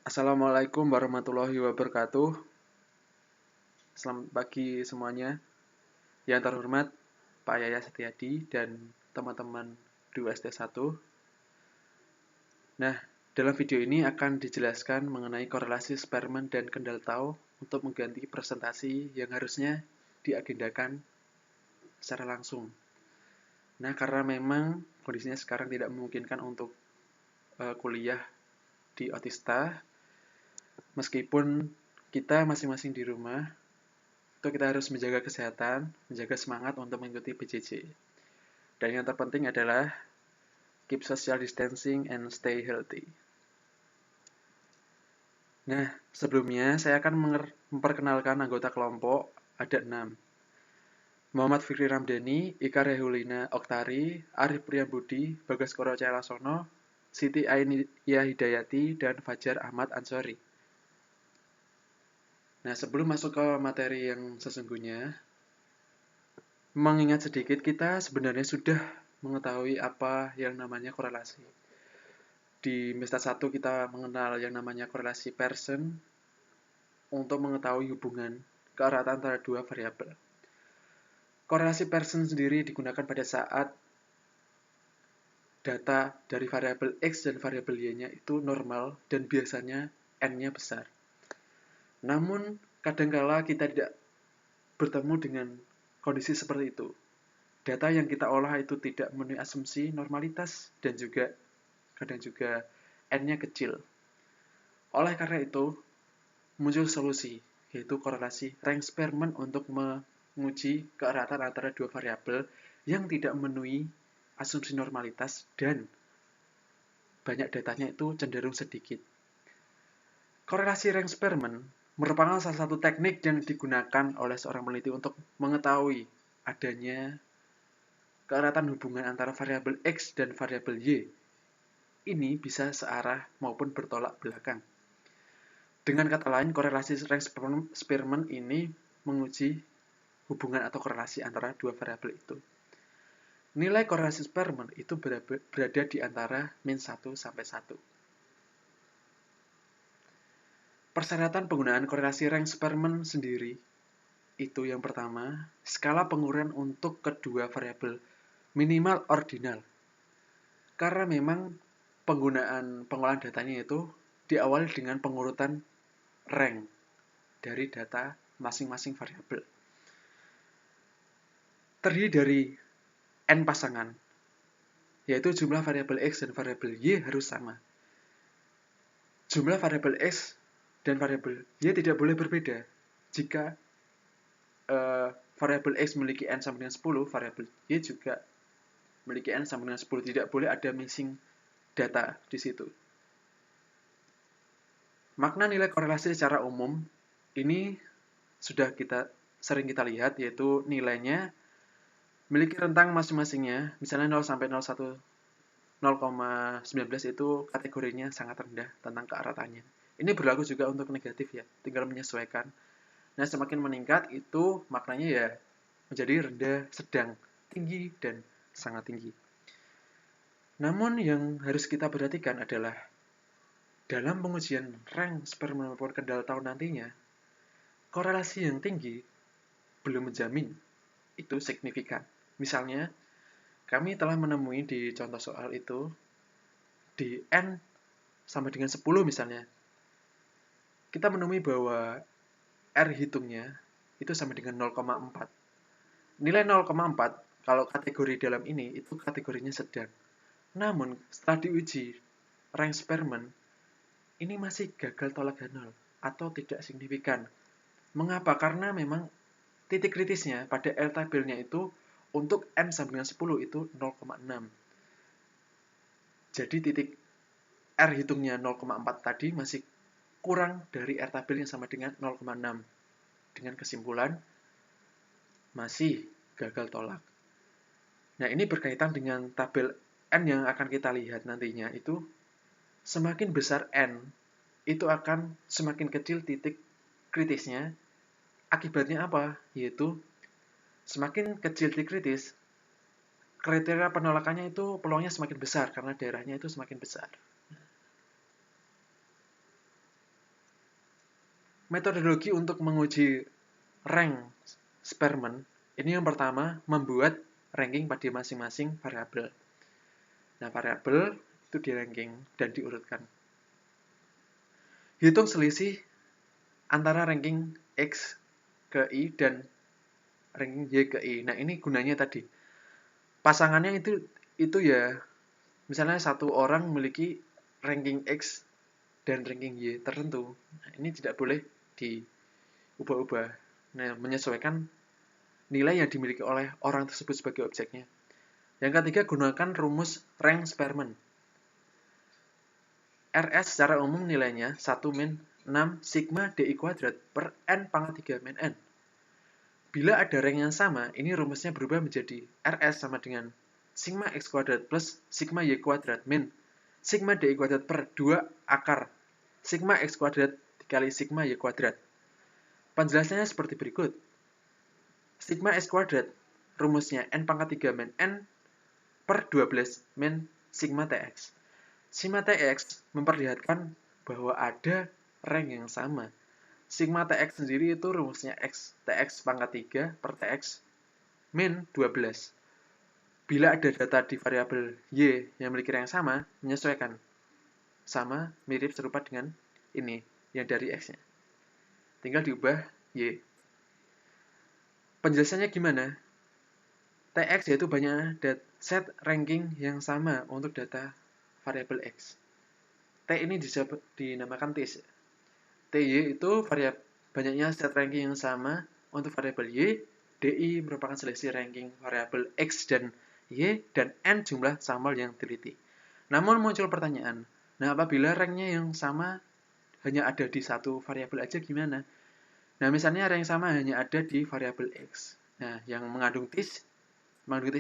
Assalamualaikum warahmatullahi wabarakatuh. Selamat pagi semuanya. Yang terhormat Pak Yaya Setiadi dan teman-teman 2ST1. Nah, dalam video ini akan dijelaskan mengenai korelasi Spearman dan Kendall Tau untuk mengganti presentasi yang harusnya diagendakan secara langsung. Nah, karena memang kondisinya sekarang tidak memungkinkan untuk kuliah di Otista, meskipun kita masing-masing di rumah, itu kita harus menjaga kesehatan, menjaga semangat untuk mengikuti PJJ. Dan yang terpenting adalah keep social distancing and stay healthy. Nah, sebelumnya saya akan memperkenalkan anggota kelompok, ada 6. Muhammad Fikri Ramdhani, Ika Rehulina Oktari, Arif Priyambudi, Bagaskoro Celasono, Siti Ainia Hidayati, dan Fajar Ahmad Ansori. Nah, sebelum masuk ke materi yang sesungguhnya, mengingat sedikit, kita sebenarnya sudah mengetahui apa yang namanya korelasi. Di semester 1 kita mengenal yang namanya korelasi Pearson untuk mengetahui hubungan keeratan antara dua variabel. Korelasi Pearson sendiri digunakan pada saat data dari variabel X dan variabel Y-nya itu normal dan biasanya N-nya besar. Namun, kadangkala kita tidak bertemu dengan kondisi seperti itu. Data yang kita olah itu tidak memenuhi asumsi normalitas dan juga kadang juga N-nya kecil. Oleh karena itu, muncul solusi, yaitu korelasi Range-Spearman untuk menguji keeratan antara dua variabel yang tidak memenuhi asumsi normalitas dan banyak datanya itu cenderung sedikit. Korelasi Range-Spearman merupakan salah satu teknik yang digunakan oleh seorang peneliti untuk mengetahui adanya keeratan hubungan antara variabel X dan variabel Y. Ini bisa searah maupun bertolak belakang. Dengan kata lain, korelasi Range-Spearman ini menguji hubungan atau korelasi antara dua variabel itu. Nilai korelasi Spearman itu berada di antara min 1 sampai 1. Persyaratan penggunaan korelasi Range-Spearman sendiri itu yang pertama, skala pengukuran untuk kedua variabel minimal ordinal. Karena memang pengolahan datanya itu diawali dengan pengurutan rank dari data masing-masing variabel. Terdiri dari n pasangan, yaitu jumlah variabel X dan variabel Y harus sama. Jumlah variabel X dan variabel Y tidak boleh berbeda. Jika variabel X memiliki n sama dengan 10, variabel Y juga memiliki n sama dengan 10. Tidak boleh ada missing data di situ. Makna nilai korelasi secara umum ini sudah sering kita lihat, yaitu nilainya memiliki rentang masing-masingnya, misalnya 0 sampai 0,1 0,19 itu kategorinya sangat rendah tentang keeratannya. Ini berlaku juga untuk negatif ya, tinggal menyesuaikan. Nah, semakin meningkat itu maknanya ya menjadi rendah, sedang, tinggi, dan sangat tinggi. Namun yang harus kita perhatikan adalah dalam pengujian Range-Spearman maupun Kendall Tau nantinya, korelasi yang tinggi belum menjamin itu signifikan. Misalnya, kami telah menemui di contoh soal itu, di N sama dengan 10 misalnya, kita menemui bahwa R hitungnya itu sama dengan 0,4. Nilai 0,4 kalau kategori dalam ini itu kategorinya sedang. Namun setelah diuji Range-Spearman, ini masih gagal tolak H0 atau tidak signifikan. Mengapa? Karena memang titik kritisnya pada L tabelnya itu untuk N sama dengan 10 itu 0,6. Jadi titik R hitungnya 0,4 tadi masih kurang dari R tabel yang sama dengan 0,6. Dengan kesimpulan masih gagal tolak. Nah, ini berkaitan dengan tabel N yang akan kita lihat nantinya itu semakin besar N itu akan semakin kecil titik kritisnya. Akibatnya apa? Yaitu semakin kecil titik kritis, kriteria penolakannya itu peluangnya semakin besar karena daerahnya itu semakin besar. Metodologi untuk menguji rank Spearman ini yang pertama membuat ranking pada masing-masing variabel. Nah, variabel itu di ranking dan diurutkan. Hitung selisih antara ranking X ke Y dan ranking Y ke Y. Nah, ini gunanya tadi. Pasangannya itu ya, misalnya satu orang memiliki ranking X dan ranking Y tertentu. Nah, ini tidak boleh diubah-ubah. Nah, menyesuaikan nilai yang dimiliki oleh orang tersebut sebagai objeknya. Yang ketiga, gunakan rumus rank Spearman. RS secara umum nilainya 1 min 6 sigma DI kuadrat per N pangkat 3 min N. Bila ada rank yang sama, ini rumusnya berubah menjadi RS sama dengan sigma X kuadrat plus sigma Y kuadrat min sigma DI kuadrat per 2 akar sigma X kuadrat dikali sigma Y kuadrat. Penjelasannya seperti berikut. Sigma X kuadrat rumusnya N pangkat 3 min N per 12 min sigma TX. Sigma TX memperlihatkan bahwa ada rank yang sama. Sigma TX sendiri itu rumusnya TX pangkat 3 per TX min 12. Bila ada data di variabel Y yang memiliki rank yang sama, menyesuaikan. Sama, mirip, serupa dengan ini, yang dari X-nya. Tinggal diubah Y. Penjelasannya gimana? TX yaitu banyak set ranking yang sama untuk data variabel X. T ini dinamakan TY. TY itu banyaknya set ranking yang sama untuk variabel Y. DI merupakan selisih ranking variabel X dan Y dan N jumlah sampel yang teliti. Namun muncul pertanyaan, nah apabila ranknya yang sama hanya ada di satu variabel aja gimana? Nah misalnya rank sama hanya ada di variabel X. Nah yang mengandung TIS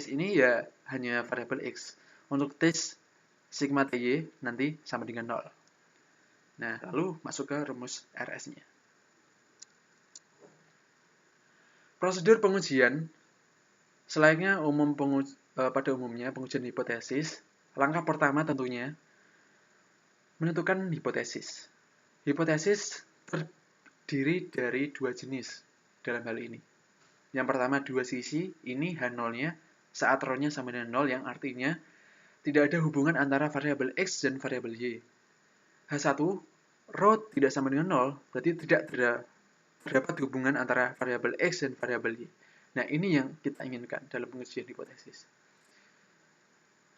ini ya hanya variabel X. Untuk TIS sigma TY nanti sama dengan 0. Nah, lalu masuk ke rumus RS-nya. Prosedur pengujian selayaknya pada umumnya pengujian hipotesis. Langkah pertama tentunya menentukan hipotesis. Hipotesis terdiri dari dua jenis dalam hal ini. Yang pertama dua sisi, ini H0-nya saat rho-nya sama dengan 0 yang artinya tidak ada hubungan antara variabel X dan variabel Y. H1, rho tidak sama dengan 0, berarti tidak terdapat hubungan antara variabel X dan variabel Y. Nah, ini yang kita inginkan dalam pengujian hipotesis.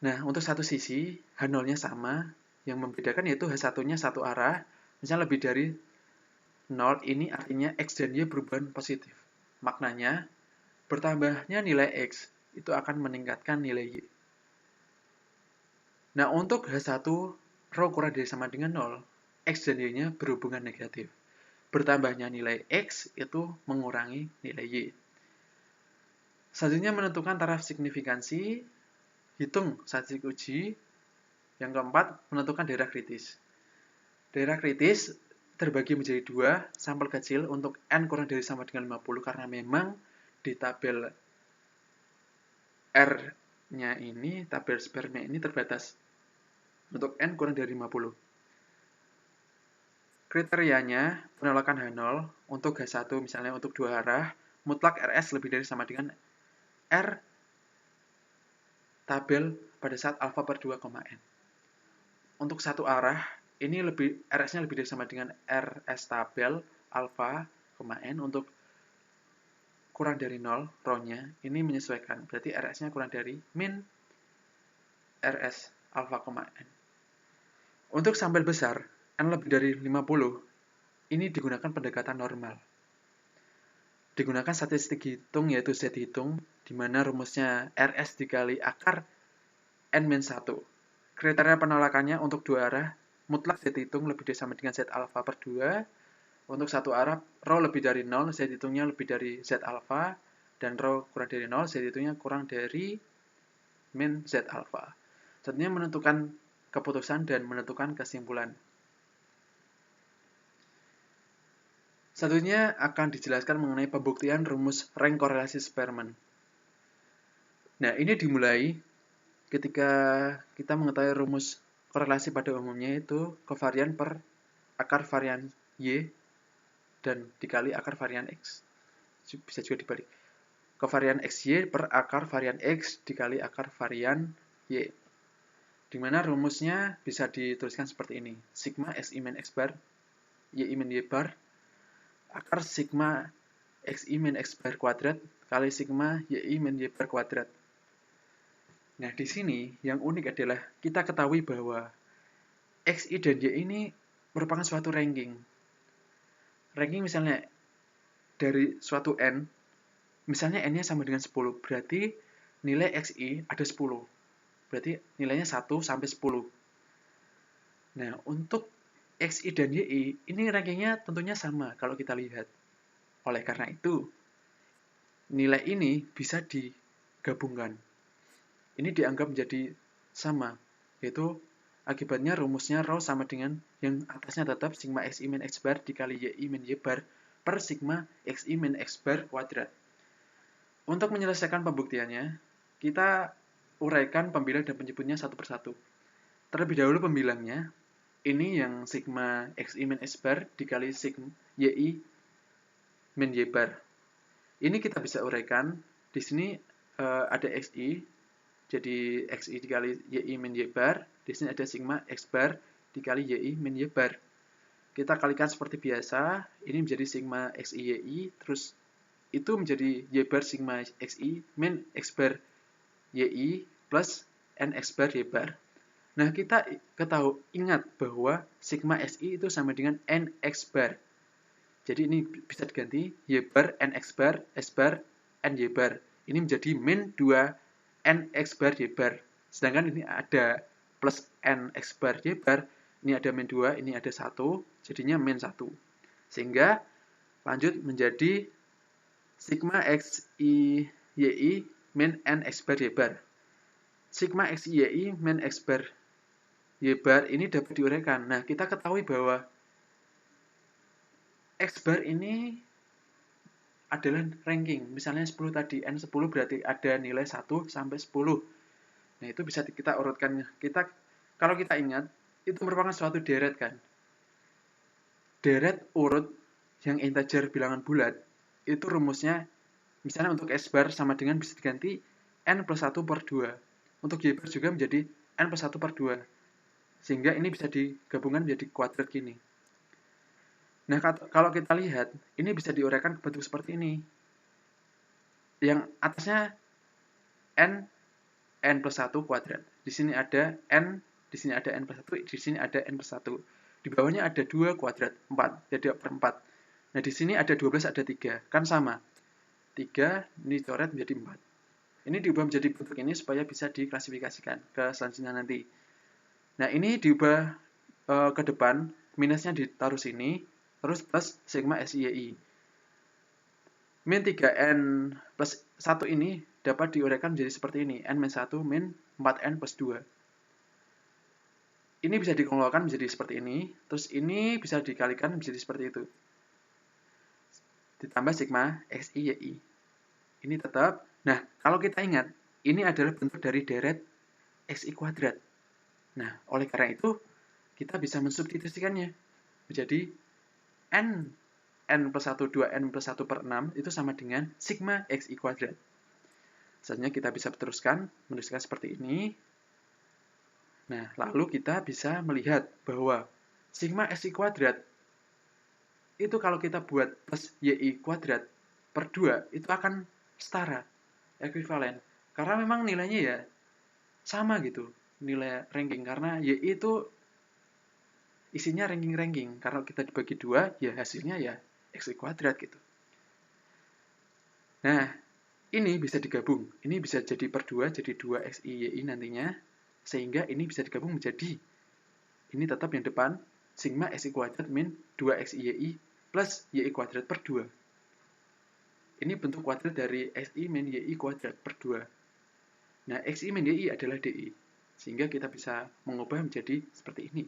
Nah, untuk satu sisi, H0-nya sama, yang membedakan yaitu H1-nya satu arah, misalnya lebih dari 0, ini artinya X dan Y perubahan positif. Maknanya, bertambahnya nilai X itu akan meningkatkan nilai Y. Nah, untuk H1, rho kurang dari sama dengan 0, X dan Y-nya berhubungan negatif. Bertambahnya nilai X itu mengurangi nilai Y. Selanjutnya menentukan taraf signifikansi, hitung statistik uji. Yang keempat, menentukan daerah kritis. Daerah kritis terbagi menjadi dua, sampel kecil untuk N kurang dari sama dengan 50, karena memang di tabel R-nya ini, tabel Spearman ini terbatas untuk N kurang dari 50. Kriterianya, penolakan H0 untuk H1 misalnya untuk dua arah, mutlak RS lebih dari sama dengan R tabel pada saat alfa per 2, N. Untuk satu arah, ini RS-nya lebih dari sama dengan RS tabel alfa, N. Untuk kurang dari 0, rho-nya, ini menyesuaikan. Berarti RS-nya kurang dari min RS alfa, N. Untuk sampel besar, N lebih dari 50, ini digunakan pendekatan normal. Digunakan statistik hitung yaitu Z hitung, di mana rumusnya RS dikali akar N-1. Kriteria penolakannya untuk dua arah, mutlak Z hitung lebih dari sama dengan Z alfa per 2. Untuk satu arah, rho lebih dari 0, Z hitungnya lebih dari Z alfa, dan rho kurang dari 0, Z hitungnya kurang dari min Z alfa. Selanjutnya menentukan keputusan dan menentukan kesimpulan. Selanjutnya akan dijelaskan mengenai pembuktian rumus rank korelasi Spearman. Nah, ini dimulai ketika kita mengetahui rumus korelasi pada umumnya itu kovarian per akar varian Y dan dikali akar varian X. Bisa juga dibalik. Kovarian XY per akar varian X dikali akar varian Y. Dimana rumusnya bisa dituliskan seperti ini. Sigma XI min X bar, YI min Y bar, akar sigma XI min X bar kuadrat kali sigma YI min Y bar kuadrat. Nah, di sini yang unik adalah kita ketahui bahwa XI dan Y ini merupakan suatu ranking. Ranking misalnya dari suatu N, misalnya N-nya sama dengan 10, berarti nilai XI ada 10. Berarti nilainya 1 sampai 10. Nah, untuk XI dan YI, ini rankingnya tentunya sama kalau kita lihat. Oleh karena itu, nilai ini bisa digabungkan. Ini dianggap menjadi sama, yaitu akibatnya rumusnya rho sama dengan yang atasnya tetap sigma XI min X bar dikali YI min Y bar per sigma XI min X bar kuadrat. Untuk menyelesaikan pembuktiannya, kita uraikan pembilang dan penyebutnya satu persatu. Terlebih dahulu pembilangnya, ini yang sigma XI min X bar dikali sigma YI min Y bar. Ini kita bisa uraikan. Di sini ada XI, jadi XI dikali YI min Y bar. Di sini ada sigma X bar dikali YI min Y bar. Kita kalikan seperti biasa. Ini menjadi sigma XI YI, terus itu menjadi Y bar sigma XI min X bar YI plus NX bar Y bar. Nah, kita ingat bahwa sigma SI itu sama dengan NX bar. Jadi ini bisa diganti Y bar, NX bar, S bar, NY bar. Ini menjadi min 2 NX bar Y bar. Sedangkan ini ada plus NX bar Y bar, ini ada min 2, ini ada 1, jadinya min 1. Sehingga lanjut menjadi sigma XI YI min NX bar Y bar. Sigma XI YI min X bar Y bar ini dapat diuraikan. Nah, kita ketahui bahwa X bar ini adalah ranking. Misalnya 10 tadi, N10 berarti ada nilai 1 sampai 10. Nah, itu bisa kita urutkan. Kalau kita ingat, itu merupakan suatu deret kan. Deret urut yang integer bilangan bulat, itu rumusnya, misalnya untuk S bar sama dengan bisa diganti N plus 1 per 2. Untuk Y bar juga menjadi N plus 1 per 2. Sehingga ini bisa digabungkan menjadi kuadrat gini. Nah, kalau kita lihat, ini bisa diuraikan ke bentuk seperti ini. Yang atasnya N plus 1 kuadrat. Di sini ada N, di sini ada N plus 1, di sini ada N plus 1. Di bawahnya ada 2 kuadrat, 4, jadi per 4. Nah, di sini ada 12, ada 3. Kan sama. 3, ini coret menjadi 4. Ini diubah menjadi bentuk ini supaya bisa diklasifikasikan ke selanjutnya nanti. Nah, ini diubah ke depan, minusnya ditaruh sini, terus plus sigma SIYI. Min 3N plus 1 ini dapat diuraikan menjadi seperti ini, N min 1 min 4N plus 2. Ini bisa dikelompokkan menjadi seperti ini, terus ini bisa dikalikan menjadi seperti itu. Ditambah sigma XI-YI. Ini tetap. Nah, kalau kita ingat, ini adalah bentuk dari deret XI kuadrat. Nah, oleh karena itu, kita bisa mensubstitusikannya menjadi N plus 1, 2N plus 1 per 6 itu sama dengan sigma XI kuadrat. Selanjutnya kita bisa teruskan, menuliskan seperti ini. Nah, lalu kita bisa melihat bahwa sigma XI kuadrat itu kalau kita buat plus YI kuadrat per 2, itu akan setara, ekuivalen. Karena memang nilainya ya sama gitu, nilai ranking. Karena YI itu isinya ranking-ranking. Karena kita dibagi 2, ya hasilnya ya XI kuadrat gitu. Nah, ini bisa digabung. Ini bisa jadi per 2, jadi 2 XI YI nantinya. Sehingga ini bisa digabung menjadi, ini tetap yang depan, sigma XI kuadrat min 2 XI YI plus YI kuadrat per 2. Ini bentuk kuadrat dari XI min YI kuadrat per 2. Nah, XI min YI adalah DI. Sehingga kita bisa mengubah menjadi seperti ini.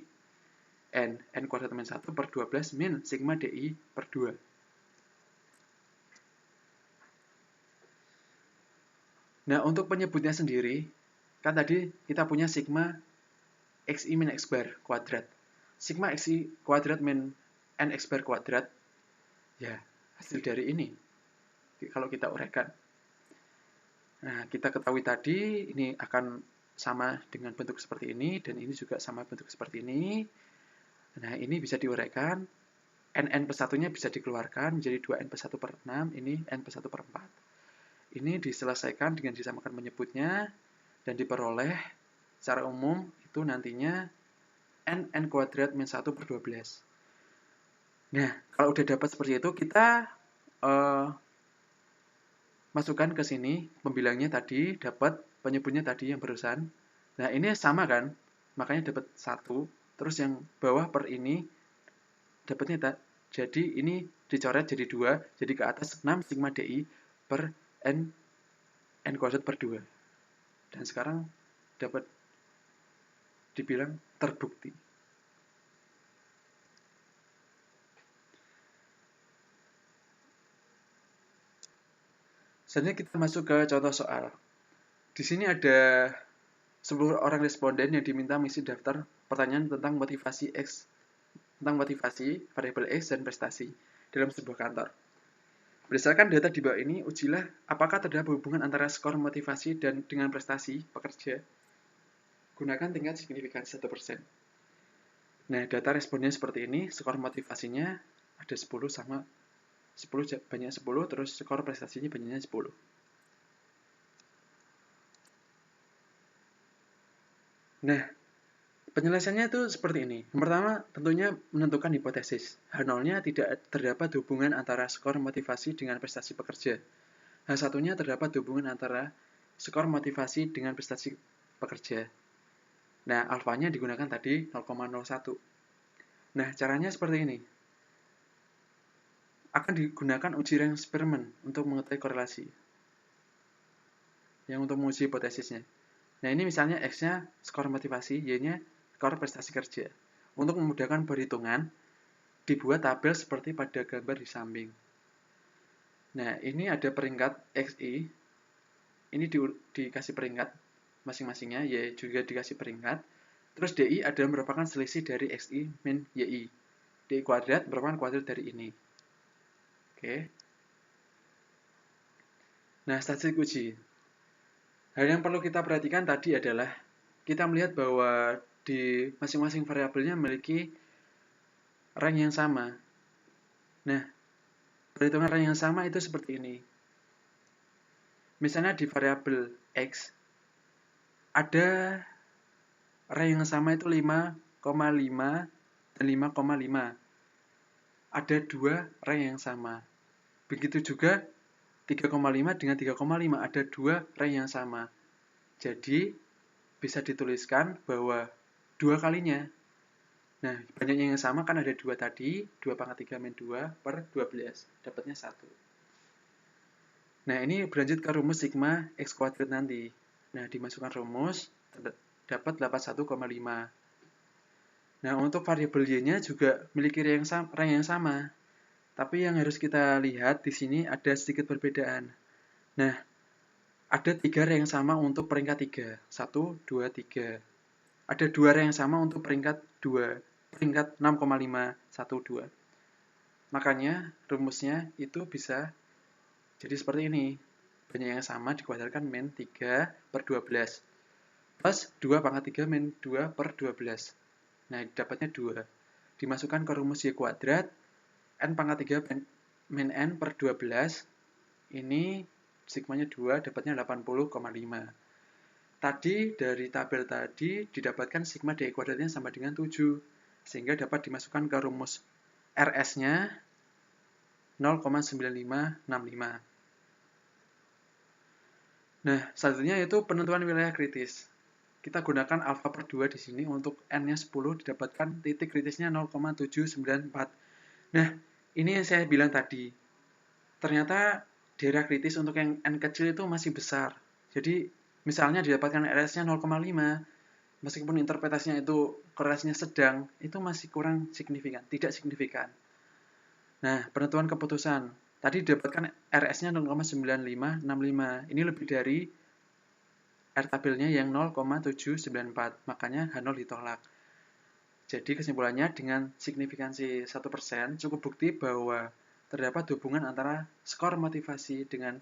N kuadrat min 1 per 12 min sigma DI per 2. Nah, untuk penyebutnya sendiri, kan tadi kita punya sigma XI min X bar kuadrat. Sigma XI kuadrat min NX bar kuadrat Ya, hasil dari ini kalau kita uraikan. Nah, kita ketahui tadi ini akan sama dengan bentuk seperti ini, dan ini juga sama bentuk seperti ini. Nah, ini bisa diuraikan. N plus 1-nya bisa dikeluarkan menjadi 2N plus 1 per 6, ini N plus 1 per 4. Ini diselesaikan dengan disamakan menyebutnya, dan diperoleh secara umum itu nantinya N kuadrat min 1 per 12. Nah, kalau udah dapat seperti itu, kita masukkan ke sini pembilangnya tadi, dapat penyebutnya tadi yang barusan. Nah, ini sama kan? Makanya dapat 1. Terus yang bawah per ini dapatnya jadi ini dicoret jadi 2, jadi ke atas 6 sigma DI per N kuadrat per 2. Dan sekarang dapat dibilang terbukti. Selanjutnya kita masuk ke contoh soal. Di sini ada 10 orang responden yang diminta mengisi daftar pertanyaan tentang motivasi variabel X dan prestasi dalam sebuah kantor. Berdasarkan data di bawah ini, ujilah apakah terdapat hubungan antara skor motivasi dan dengan prestasi pekerja. Gunakan tingkat signifikansi 1%. Nah, data responnya seperti ini, skor motivasinya ada 10 sama 10 banyak 10, terus skor prestasinya banyaknya 10. Nah, penyelesaiannya itu seperti ini. Yang pertama, tentunya menentukan hipotesis. H0-nya tidak terdapat hubungan antara skor motivasi dengan prestasi pekerja. H1-nya terdapat hubungan antara skor motivasi dengan prestasi pekerja. Nah, alfanya digunakan tadi 0,01. Nah, caranya seperti ini. Akan digunakan uji rank Spearman untuk mengetahui korelasi. Yang untuk menguji hipotesisnya. Nah, ini misalnya X-nya skor motivasi, Y-nya skor prestasi kerja. Untuk memudahkan perhitungan, dibuat tabel seperti pada gambar di samping. Nah, ini ada peringkat XI. Ini dikasih peringkat masing-masingnya, Y juga dikasih peringkat. Terus DI adalah merupakan selisih dari XI min YI. DI kuadrat merupakan kuadrat dari ini. Oke. Nah, statistik uji. Hal yang perlu kita perhatikan tadi adalah kita melihat bahwa di masing-masing variabelnya memiliki rank yang sama. Nah, perhitungan rank yang sama itu seperti ini. Misalnya di variabel X ada rank yang sama itu 5,5 dan 5,5. Ada 2 rank yang sama. Begitu juga 3,5 dengan 3,5 ada 2 rank yang sama. Jadi bisa dituliskan bahwa 2 kalinya. Nah, banyaknya yang sama kan ada 2 tadi, 2 pangkat 3 min 2 per 12. Dapatnya 1. Nah, ini berlanjut ke rumus sigma X kuadrat nanti. Nah, dimasukkan rumus, dapat 81,5. Nah, untuk variabel Y-nya juga memiliki rank yang sama. Tapi yang harus kita lihat di sini ada sedikit perbedaan. Nah, ada 3 rank yang sama untuk peringkat 3. 1, 2, 3. Ada 2 rank yang sama untuk peringkat 2. Peringkat 6,5, 1, 2. Makanya rumusnya itu bisa jadi seperti ini. Banyak yang sama dikuadratkan min 3 per 12. Plus 2 pangkat 3 min 2 per 12. Nah, dapatnya 2. Dimasukkan ke rumus Y kuadrat, N pangkat 3 min N per 12. Ini sigmanya 2, dapatnya 80,5. Tadi dari tabel tadi didapatkan sigma DI kuadratnya sama dengan 7. Sehingga dapat dimasukkan ke rumus RS-nya 0,9565. Nah, selanjutnya yaitu penentuan wilayah kritis. Kita gunakan alfa per 2 di sini untuk N-nya 10 didapatkan titik kritisnya 0,794. Nah, ini yang saya bilang tadi. Ternyata daerah kritis untuk yang N kecil itu masih besar. Jadi, misalnya didapatkan RS-nya 0,5, meskipun interpretasinya itu korelasinya sedang, itu masih kurang signifikan, tidak signifikan. Nah, penentuan keputusan. Tadi didapatkan RS-nya 0,9565. Ini lebih dari R tabelnya yang 0,794. Makanya H0 ditolak. Jadi kesimpulannya dengan signifikansi 1% cukup bukti bahwa terdapat hubungan antara skor motivasi dengan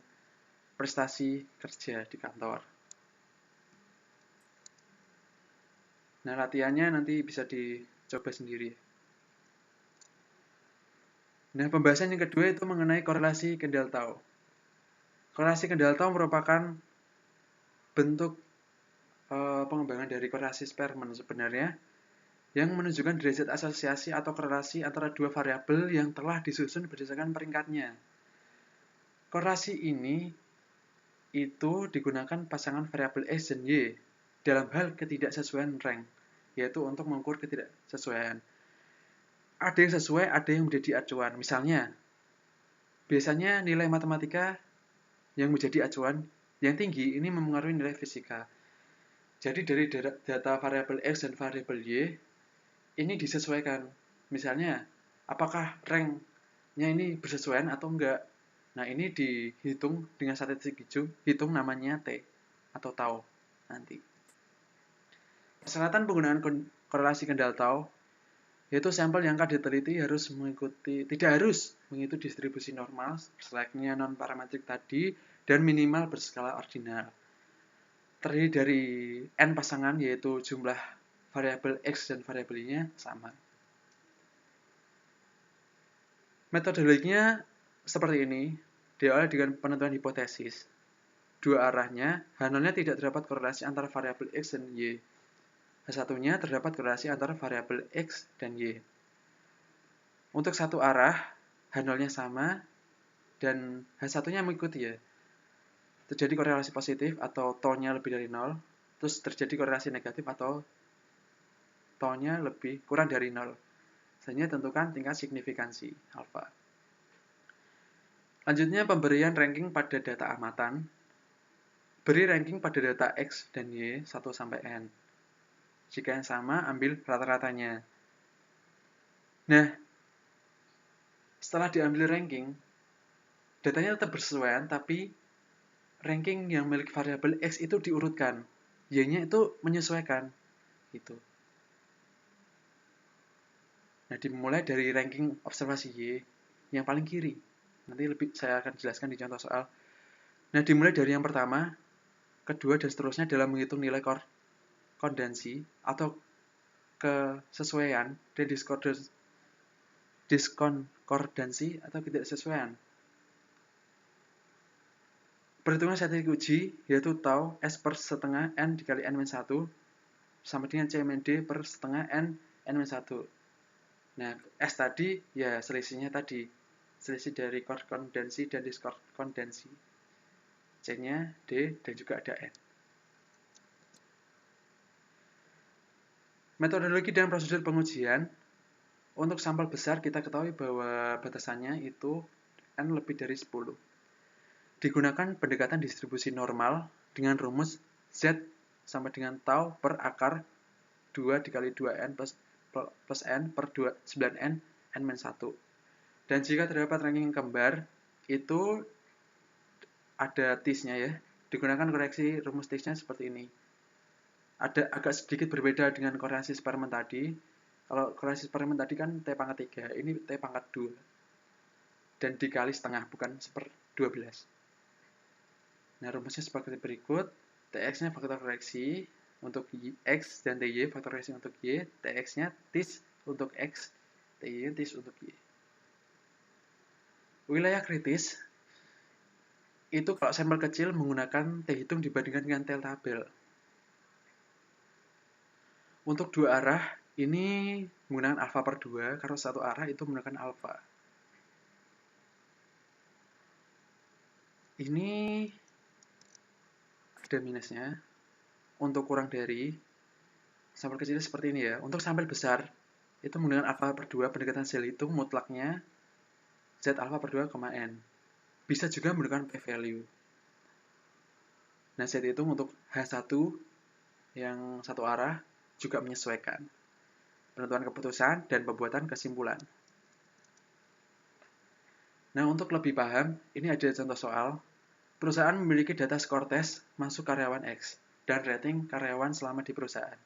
prestasi kerja di kantor. Nah, latihannya nanti bisa dicoba sendiri. Nah, pembahasan yang kedua itu mengenai korelasi Kendall Tau. Korelasi Kendall Tau merupakan bentuk pengembangan dari korelasi Spearman sebenarnya, yang menunjukkan derajat asosiasi atau korelasi antara dua variabel yang telah disusun berdasarkan peringkatnya. Korelasi ini itu digunakan pasangan variabel X dan Y dalam hal ketidaksesuaian rank, yaitu untuk mengukur ketidaksesuaian. Ada yang sesuai, ada yang menjadi acuan. Misalnya, biasanya nilai matematika yang menjadi acuan yang tinggi ini mempengaruhi nilai fisika. Jadi dari data variabel X dan variabel Y ini disesuaikan. Misalnya, apakah ranknya ini bersesuaian atau enggak. Nah, ini dihitung dengan statistik hitung namanya T atau tau nanti. Persyaratan penggunaan korelasi Kendall Tau yaitu sampel yang akan diteliti tidak harus mengikuti distribusi normal, seleknya non-parametrik tadi, dan minimal berskala ordinal. Terdiri dari N pasangan, yaitu jumlah variabel X dan variabel Y-nya sama. Metodologinya seperti ini, diawali dengan penentuan hipotesis. Dua arahnya, H0-nya tidak terdapat korelasi antara variabel X dan Y. H1-nya terdapat korelasi antara variabel X dan Y. Untuk satu arah, H0-nya sama, dan H1-nya mengikuti ya. Terjadi korelasi positif atau tau-nya lebih dari 0, terus terjadi korelasi negatif atau tau-nya lebih kurang dari 0. Selanjutnya tentukan tingkat signifikansi, alfa. Lanjutnya pemberian ranking pada data amatan. Beri ranking pada data X dan Y 1-N. Jika yang sama, ambil rata-ratanya. Nah, setelah diambil ranking, datanya tetap bersesuaian, tapi ranking yang milik variabel X itu diurutkan. Y-nya itu menyesuaikan. Gitu. Nah, dimulai dari ranking observasi Y yang paling kiri. Nanti saya akan jelaskan di contoh soal. Nah, dimulai dari yang pertama, kedua, dan seterusnya dalam menghitung nilai kondansi atau kesesuaian dan diskonkordansi atau ketidaksesuaian. Perhitungan statistik uji yaitu tau S per setengah N dikali N-1 sama dengan C min D per setengah N-1. Nah, S tadi ya selisihnya tadi, selisih dari kondansi dan diskondansi. C-nya D dan juga ada N. Metodologi dan prosedur pengujian. Untuk sampel besar kita ketahui bahwa batasannya itu N lebih dari 10. Digunakan pendekatan distribusi normal dengan rumus Z sama dengan tau per akar 2 dikali 2N plus N per 9N N-1. Dan jika terdapat ranking kembar, itu ada TIS-nya ya. Digunakan koreksi rumus TIS-nya seperti ini. Ada agak sedikit berbeda dengan korelasi Spearman tadi. Kalau korelasi Spearman tadi kan T pangkat 3, ini T pangkat 2. Dan dikali setengah, bukan 1/12. Nah, rumusnya seperti berikut. Tx-nya faktor koreksi untuk X dan Ty faktor koreksi untuk Y. Tx-nya TIS untuk X, Ty TIS untuk Y. Wilayah kritis itu kalau sampel kecil menggunakan T hitung dibandingkan dengan T tabel. Untuk dua arah, ini menggunakan alfa per 2, kalau satu arah itu menggunakan alfa. Ini ada minusnya. Untuk kurang dari, sampel kecil seperti ini ya. Untuk sampel besar, itu menggunakan alfa per 2, pendekatan Zell hitung mutlaknya Z alfa per 2, N. Bisa juga menggunakan p-value. Nah, Z hitung untuk H1 yang satu arah juga menyesuaikan penentuan keputusan dan pembuatan kesimpulan. Nah, untuk lebih paham, ini ada contoh soal. Perusahaan memiliki data skor tes masuk karyawan X dan rating karyawan selama di perusahaan.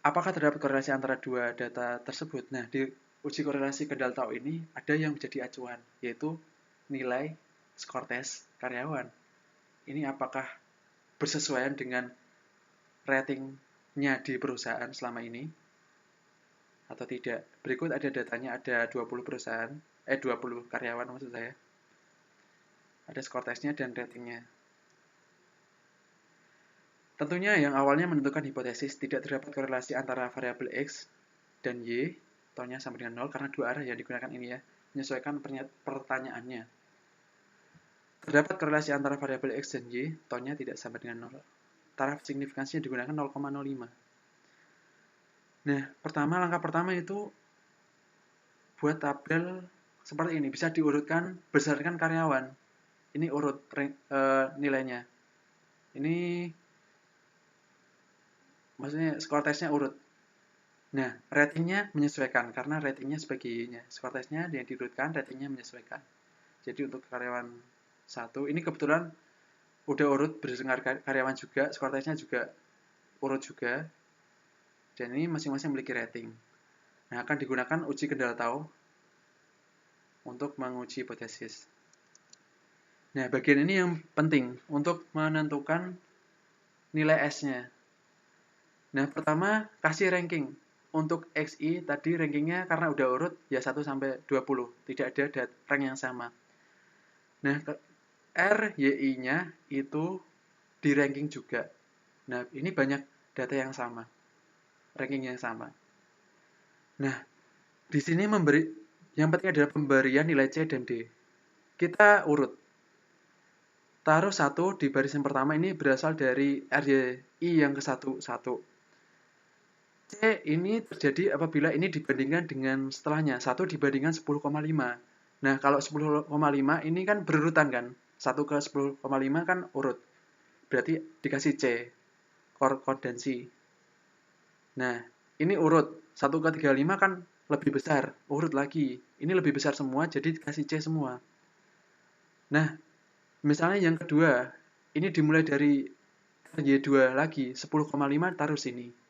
Apakah terdapat korelasi antara dua data tersebut? Nah, di uji korelasi kendal tau ini ada yang menjadi acuan, yaitu nilai skor tes karyawan. Ini apakah bersesuaian dengan ratingnya di perusahaan selama ini atau tidak. Berikut ada datanya, ada 20 perusahaan, 20 karyawan maksud saya. Ada skor tesnya dan ratingnya. Tentunya yang awalnya menentukan hipotesis tidak terdapat korelasi antara variabel X dan Y, taunya sama dengan 0, karena dua arah yang digunakan ini ya, menyesuaikan pertanyaannya. Terdapat korelasi antara variabel X dan Y, taunya tidak sama dengan 0. Taraf signifikansinya digunakan 0,05. Nah, langkah pertama itu buat tabel seperti ini, bisa diurutkan berdasarkan karyawan. Ini urut nilainya. Ini maksudnya skor tesnya urut. Nah, ratingnya menyesuaikan, karena ratingnya sebagai Y-nya. Skor tesnya yang diurutkan, ratingnya menyesuaikan. Jadi untuk karyawan 1, ini kebetulan udah urut berdasarkan karyawan juga, skor tesnya juga urut juga. Dan ini masing-masing memiliki rating. Nah, akan digunakan uji kendal tau untuk menguji hipotesis. Nah, bagian ini yang penting untuk menentukan nilai S-nya. Nah, pertama kasih ranking. Untuk XI tadi rankingnya karena udah urut ya 1 sampai 20. Tidak ada rank yang sama. Nah, R, YI-nya itu di ranking juga. Nah, ini banyak data yang sama. Ranking yang sama. Nah, di sini yang penting adalah pemberian nilai C dan D. Kita urut. Taruh 1 di barisan pertama, ini berasal dari RYI yang ke-1. C ini terjadi apabila ini dibandingkan dengan setelahnya. 1 dibandingkan 10,5. Nah, kalau 10,5 ini kan berurutan kan. 1 ke 10,5 kan urut. Berarti dikasih C. Kordansi. Nah, ini urut. 1 ke 35 kan lebih besar. Urut lagi. Ini lebih besar semua, jadi dikasih C semua. Nah, misalnya yang kedua, ini dimulai dari Y2 lagi, 10,5 taruh sini.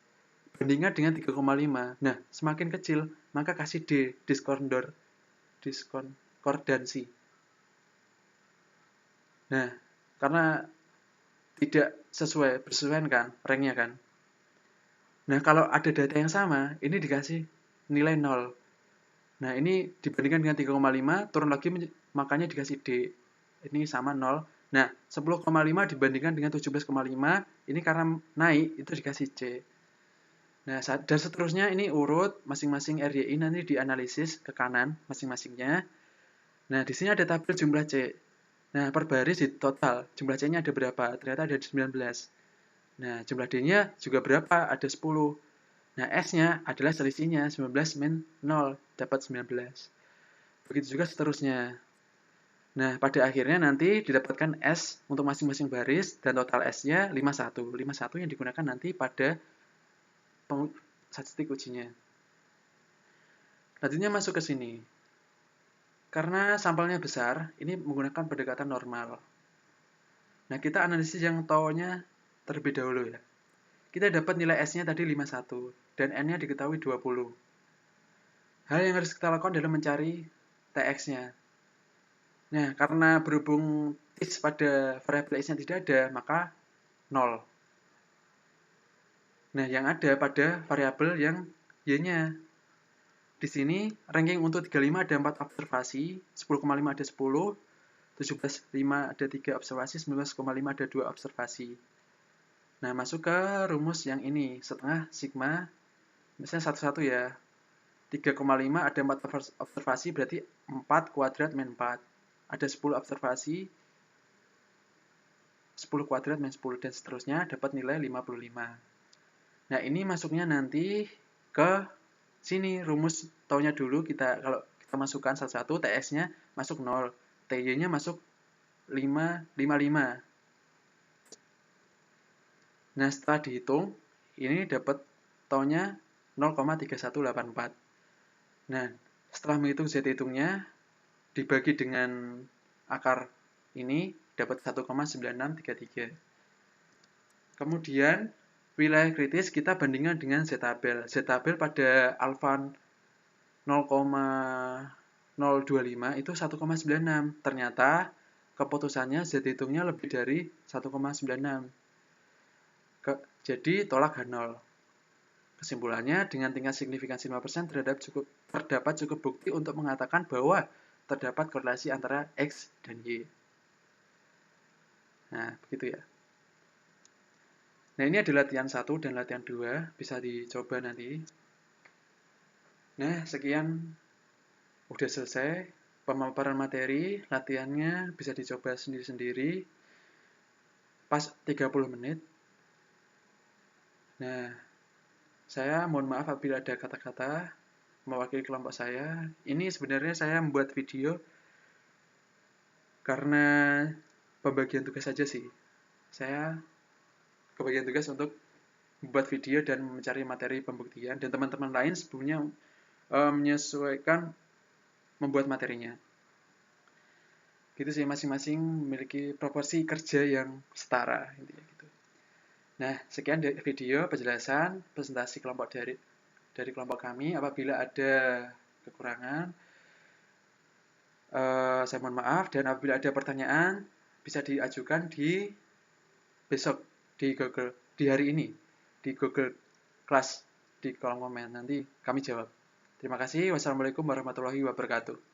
Bandingkan dengan 3,5. Nah, semakin kecil, maka kasih D, diskonkordansi. Nah, karena tidak bersesuaian kan, ranknya kan. Nah, kalau ada data yang sama, ini dikasih nilai 0. Nah, ini dibandingkan dengan 3,5, turun lagi, makanya dikasih D. Ini sama 0. Nah, 10,5 dibandingkan dengan 17,5, ini karena naik, itu dikasih C. Nah, dan seterusnya ini urut, masing-masing RYI nanti dianalisis ke kanan masing-masingnya. Nah, di sini ada tabel jumlah C. Nah, per baris di total, jumlah C-nya ada berapa? Ternyata ada 19. Nah, jumlah D-nya juga berapa? Ada 10. Nah, S-nya adalah selisihnya, 19 min 0, dapat 19. Begitu juga seterusnya. Nah, pada akhirnya nanti didapatkan S untuk masing-masing baris, dan total S-nya 51. 51 yang digunakan nanti pada statistik ujinya. Selanjutnya masuk ke sini. Karena sampelnya besar, ini menggunakan pendekatan normal. Nah, kita analisis yang taunya terlebih dahulu ya. Kita dapat nilai S-nya tadi 51, dan N-nya diketahui 20. Hal yang harus kita lakukan adalah mencari TX-nya. Nah, karena berhubung X pada variabel X-nya tidak ada, maka 0. Nah, yang ada pada variabel yang Y-nya. Di sini, ranking untuk 35 ada 4 observasi, 10,5 ada 10, 17,5 ada 3 observasi, 19,5 ada 2 observasi. Nah, masuk ke rumus yang ini, setengah sigma, misalnya 1,1 ya. 3,5 ada 4 observasi, berarti 4 kuadrat min 4. Ada 10 observasi, 10 kuadrat min 10, dan seterusnya, dapat nilai 55. Nah, ini masuknya nanti ke sini, rumus taunya dulu, kalau kita masukkan 1,1, TS-nya masuk 0, TY-nya masuk 5,55. Nah, setelah dihitung, ini dapat taunya 0,3184. Nah, setelah menghitung Z hitungnya, dibagi dengan akar ini, dapat 1,9633. Kemudian, wilayah kritis kita bandingkan dengan Z-tabel. Z-tabel pada alfa 0,025 itu 1,96. Ternyata keputusannya Z hitungnya lebih dari 1,96. Jadi tolak H0. Kesimpulannya, dengan tingkat signifikansi 5% terdapat cukup bukti untuk mengatakan bahwa terdapat korelasi antara X dan Y. Nah, begitu ya. Nah, ini ada latihan 1 dan latihan 2, bisa dicoba nanti. Nah, sekian udah selesai pemaparan materi, latihannya bisa dicoba sendiri-sendiri pas 30 menit. Nah, saya mohon maaf apabila ada kata-kata mewakili kelompok saya. Ini sebenarnya saya membuat video karena pembagian tugas saja sih. Saya kebagian tugas untuk membuat video dan mencari materi pembuktian, dan teman-teman lain sebelumnya menyesuaikan membuat materinya. Gitu sih, masing-masing memiliki proporsi kerja yang setara, intinya gitu. Nah, sekian video penjelasan presentasi kelompok dari kelompok kami. Apabila ada kekurangan, saya mohon maaf, dan apabila ada pertanyaan bisa diajukan di besok di Google, di hari ini di Google Class, di kolom komen, nanti kami jawab. Terima kasih. Wassalamualaikum warahmatullahi wabarakatuh.